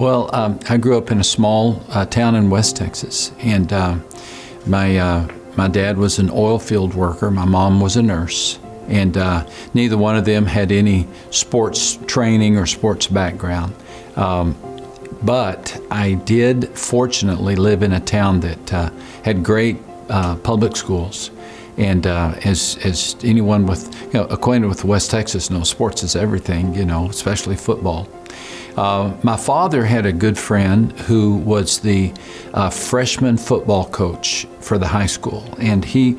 I grew up in a small town in West Texas, and my dad was an oil field worker. My mom was a nurse, and neither one of them had any sports training or sports background. But I did fortunately live in a town that had great public schools. And as anyone acquainted with West Texas knows, sports is everything, especially football. My father had a good friend who was the freshman football coach for the high school, and he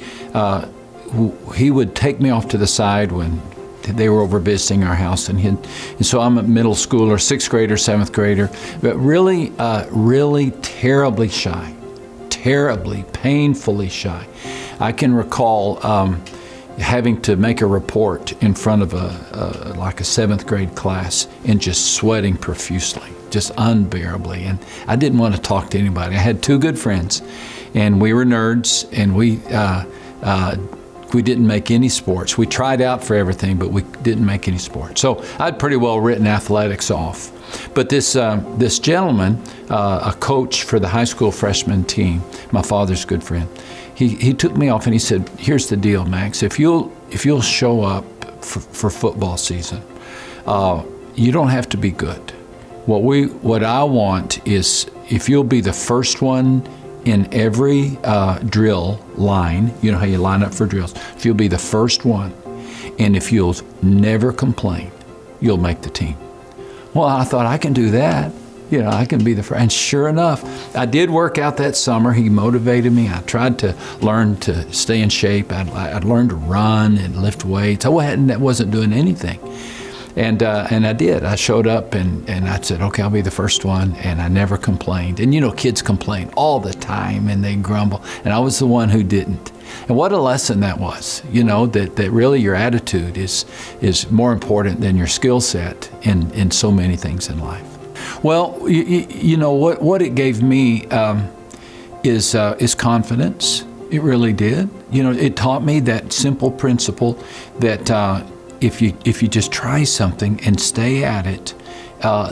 would take me off to the side when they were over visiting our house, and so I'm a middle schooler, sixth grader, seventh grader, but really terribly shy, terribly, painfully shy. I can recall having to make a report in front of a seventh grade class and just sweating profusely, just unbearably. And I didn't want to talk to anybody. I had two good friends, and we were nerds, and we didn't make any sports. We tried out for everything, but we didn't make any sports. So I'd pretty well written athletics off. But this gentleman, a coach for the high school freshman team, my father's good friend, he took me off and he said, "Here's the deal, Max. If you'll show up for football season, you don't have to be good. What I want is if you'll be the first one in every drill line, you know how you line up for drills. If you'll be the first one, and if you'll never complain, you'll make the team." Well, I thought, I can do that. I can be the first. And sure enough, I did work out that summer. He motivated me. I tried to learn to stay in shape. I'd learned to run and lift weights. I wasn't doing anything. And I did. I showed up and I said, okay, I'll be the first one. And I never complained. And kids complain all the time and they grumble. And I was the one who didn't. And what a lesson that was, that really your attitude is more important than your skill set in so many things in life. Well, what it gave me is confidence. It really did. It taught me that simple principle that if you just try something and stay at it,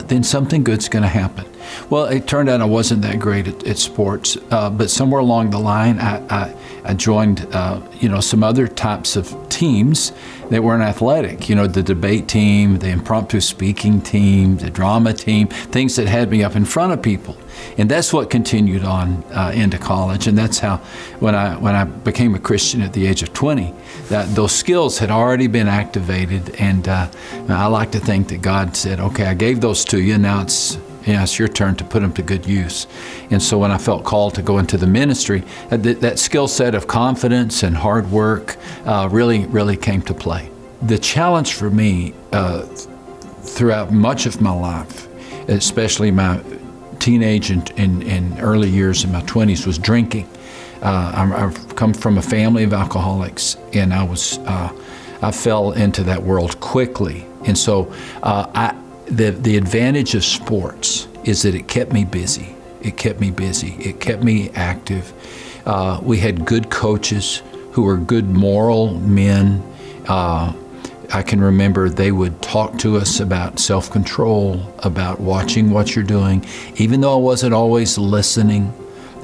then something good's going to happen. Well, it turned out I wasn't that great at sports, but somewhere along the line, I joined, some other types of teams that weren't athletic. The debate team, the impromptu speaking team, the drama team, things that had me up in front of people. And that's what continued on into college. And that's how, when I became a Christian at the age of 20, that those skills had already been activated. And I like to think that God said, okay, I gave those to you, now it's your turn to put them to good use. And so when I felt called to go into the ministry, that skill set of confidence and hard work really came to play. The challenge for me throughout much of my life, especially my teenage and early years in my 20s, was drinking. I've come from a family of alcoholics, and I fell into that world quickly. And so the advantage of sports is that it kept me busy. It kept me active. We had good coaches who were good moral men. I can remember they would talk to us about self-control, about watching what you're doing, even though I wasn't always listening.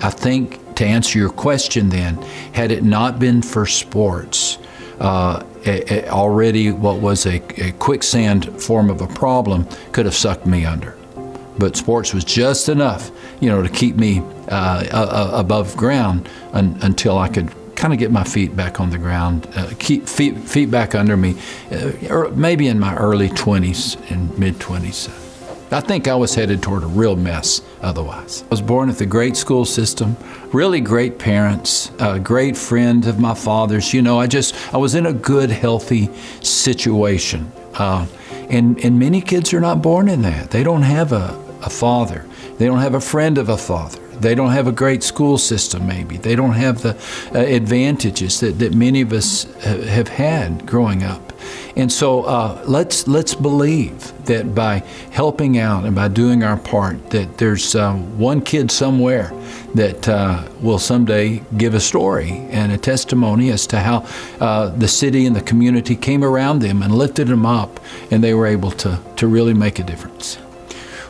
I think, to answer your question then, had it not been for sports, already what was a quicksand form of a problem could have sucked me under. But sports was just enough, to keep me above ground until I could kind of get my feet back on the ground, keep feet back under me, or maybe in my early 20s and mid-20s. I think I was headed toward a real mess otherwise. I was born with a great school system, really great parents, a great friend of my father's. I was in a good, healthy situation. And many kids are not born in that. They don't have a father. They don't have a friend of a father. They don't have a great school system, maybe. They don't have the advantages that many of us have had growing up. And so let's believe that by helping out and by doing our part, that there's one kid somewhere that will someday give a story and a testimony as to how the city and the community came around them and lifted them up, and they were able to really make a difference.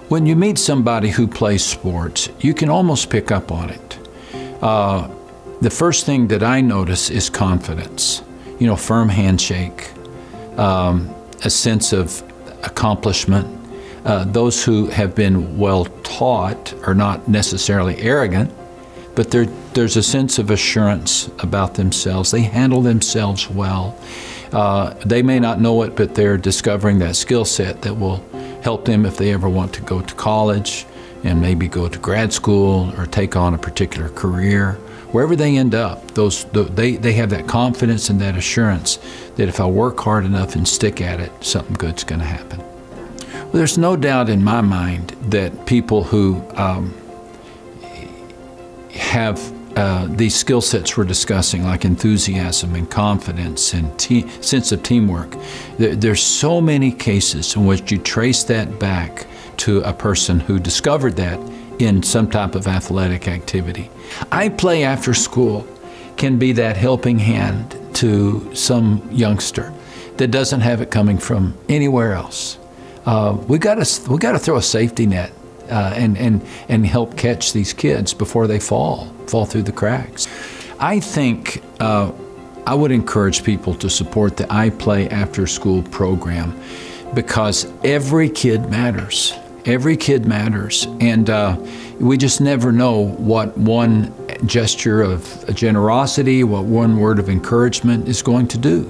When you meet somebody who plays sports, you can almost pick up on it. The first thing that I notice is confidence. Firm handshake, a sense of accomplishment. Those who have been well taught are not necessarily arrogant, but there's a sense of assurance about themselves. They handle themselves well. They may not know it, but they're discovering that skill set that will help them if they ever want to go to college and maybe go to grad school or take on a particular career. Wherever they end up, they have that confidence and that assurance that if I work hard enough and stick at it, something good's going to happen. Well, there's no doubt in my mind that people who have these skill sets we're discussing, like enthusiasm and confidence and sense of teamwork, there's so many cases in which you trace that back to a person who discovered that in some type of athletic activity. I play after school can be that helping hand to some youngster that doesn't have it coming from anywhere else. We got to throw a safety net and help catch these kids before they fall through the cracks. I think I would encourage people to support the I Play After School program because every kid matters. Every kid matters, and we just never know what one gesture of generosity, what one word of encouragement is going to do.